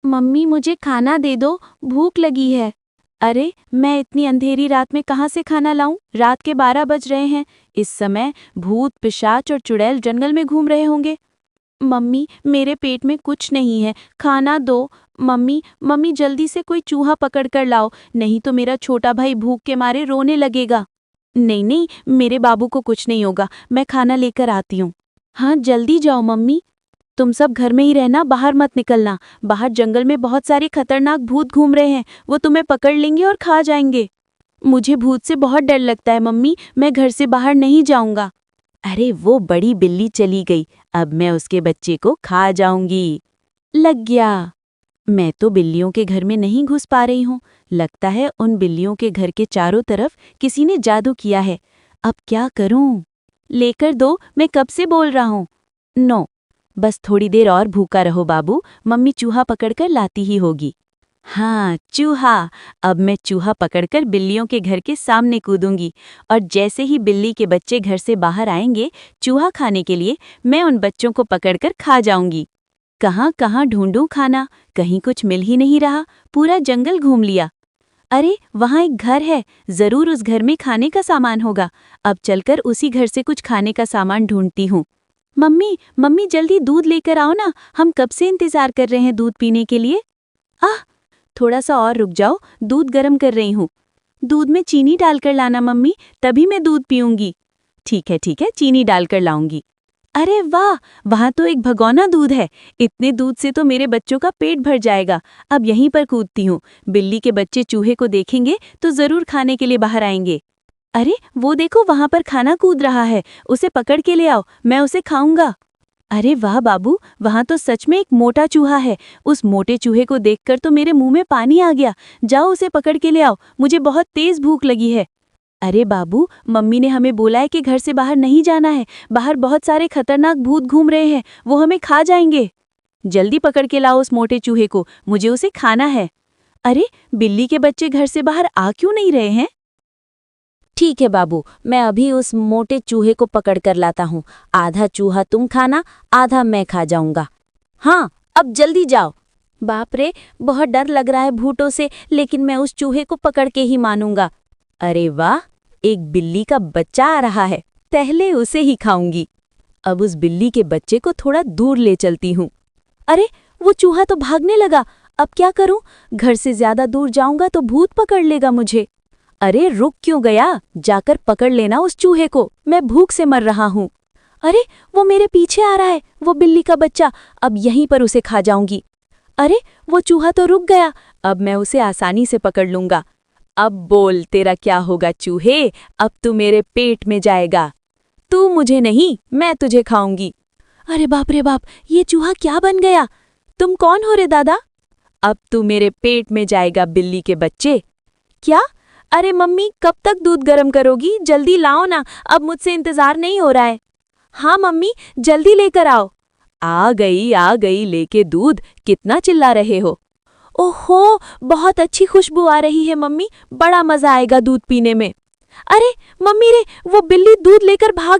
Mummy मुझे खाना दे दो, भूख लगी है। अरे मैं इतनी अंधेरी रात में कहाँ से खाना लाऊं? रात के 12 बज रहे हैं। इस समय भूत पिशाच और चुड़ैल जंगल में घूम रहे होंगे। मम्मी मेरे पेट में कुछ नहीं है, खाना दो। मम्मी मम्मी जल्दी से कोई चूहा पकड़ कर लाओ, नहीं तो मेरा छोटा भाई भूख के मारे रोने लगेगा। नहीं नहीं, मेरे बाबू को कुछ नहीं होगा, मैं खाना लेकर आती हूँ। हाँ जल्दी जाओ मम्मी। तुम सब घर में ही रहना, बाहर मत निकलना। बाहर जंगल में बहुत सारे खतरनाक भूत घूम रहे हैं, वो तुम्हें पकड़ लेंगे और खा जाएंगे। मुझे भूत से बहुत डर लगता है मम्मी, मैं घर से बाहर नहीं जाऊंगा। अरे वो बड़ी बिल्ली चली गई, अब मैं उसके बच्चे को खा जाऊंगी। लग गया। मैं तो बिल्लियों के घर में नहीं घुस पा रही हूँ। लगता है उन बिल्लियों के घर के चारों तरफ किसी ने जादू किया है। अब क्या करूं? लेकर दो, मैं कब से बोल रहा हूँ। नो, बस थोड़ी देर और भूखा रहो बाबू, मम्मी चूहा पकड़कर लाती ही होगी। हाँ चूहा। अब मैं चूहा पकड़कर बिल्लियों के घर के सामने कूदूंगी, और जैसे ही बिल्ली के बच्चे घर से बाहर आएंगे चूहा खाने के लिए, मैं उन बच्चों को पकड़कर खा जाऊंगी। कहाँ कहाँ ढूंढूं खाना, कहीं कुछ मिल ही नहीं रहा। पूरा जंगल घूम लिया। अरे वहाँ एक घर है, जरूर उस घर में खाने का सामान होगा। अब चलकर उसी घर से कुछ खाने का सामान ढूंढती हूँ। मम्मी मम्मी जल्दी दूध लेकर आओ ना, हम कब से इंतजार कर रहे हैं दूध पीने के लिए। आह, थोड़ा सा और रुक जाओ, दूध गर्म कर रही हूँ। दूध में चीनी डालकर लाना मम्मी, तभी मैं दूध पीऊंगी। ठीक है, चीनी डालकर लाऊंगी। अरे वाह, वहाँ तो एक भगोना दूध है। इतने दूध से तो मेरे बच्चों का पेट भर जाएगा। अब यहीं पर कूदती हूँ, बिल्ली के बच्चे चूहे को देखेंगे तो जरूर खाने के लिए बाहर आएंगे। अरे वो देखो, वहाँ पर खाना कूद रहा है, उसे पकड़ के ले आओ, मैं उसे खाऊंगा। अरे वाह बाबू, वहाँ तो सच में एक मोटा चूहा है। उस मोटे चूहे को देखकर तो मेरे मुंह में पानी आ गया। जाओ उसे पकड़ के ले आओ, मुझे बहुत तेज भूख लगी है। अरे बाबू, मम्मी ने हमें बोला है कि घर से बाहर नहीं जाना है, बाहर बहुत सारे खतरनाक भूत घूम रहे हैं, वो हमें खा जाएंगे। जल्दी पकड़ के लाओ उस मोटे चूहे को, मुझे उसे खाना है। अरे बिल्ली के बच्चे घर से बाहर आ क्यों नहीं रहे हैं? ठीक है बाबू, मैं अभी उस मोटे चूहे को पकड़ कर लाता हूँ। आधा चूहा तुम खाना, आधा मैं खा जाऊंगा। हाँ, अब जल्दी जाओ। बाप रे, बहुत डर लग रहा है भूतों से, लेकिन मैं उस चूहे को पकड़ के ही मानूंगा। अरे वाह, एक बिल्ली का बच्चा आ रहा है, पहले उसे ही खाऊंगी। अब उस बिल्ली के बच्चे को थोड़ा दूर ले चलती हूँ। अरे वो चूहा तो भागने लगा, अब क्या करूं? घर से ज्यादा दूर जाऊंगा तो भूत पकड़ लेगा मुझे। अरे रुक क्यों गया? जाकर पकड़ लेना उस चूहे को, मैं भूख से मर रहा हूँ। अरे वो मेरे पीछे आ रहा है, वो बिल्ली का बच्चा, अब यहीं पर उसे खा जाऊंगी। अरे वो चूहा तो रुक गया, अब मैं उसे आसानी से पकड़ लूंगा। अब बोल, तेरा क्या होगा चूहे? अब तू मेरे पेट में जाएगा। तू मुझे नहीं, मैं तुझे खाऊंगी। अरे बाप रे बाप, ये चूहा क्या बन गया? तुम कौन हो रे दादा? अब तू मेरे पेट में जाएगा बिल्ली के बच्चे। क्या? अरे मम्मी, कब तक दूध गर्म करोगी? जल्दी लाओ ना, अब मुझसे इंतजार नहीं हो रहा है। हाँ मम्मी, जल्दी लेकर आओ। आ गई लेके दूध, कितना चिल्ला रहे हो? ओहो, बहुत अच्छी खुशबू आ रही है मम्मी, बड़ा मजा आएगा दूध पीने में। अरे मम्मी रे, वो बिल्ली दूध लेकर भाग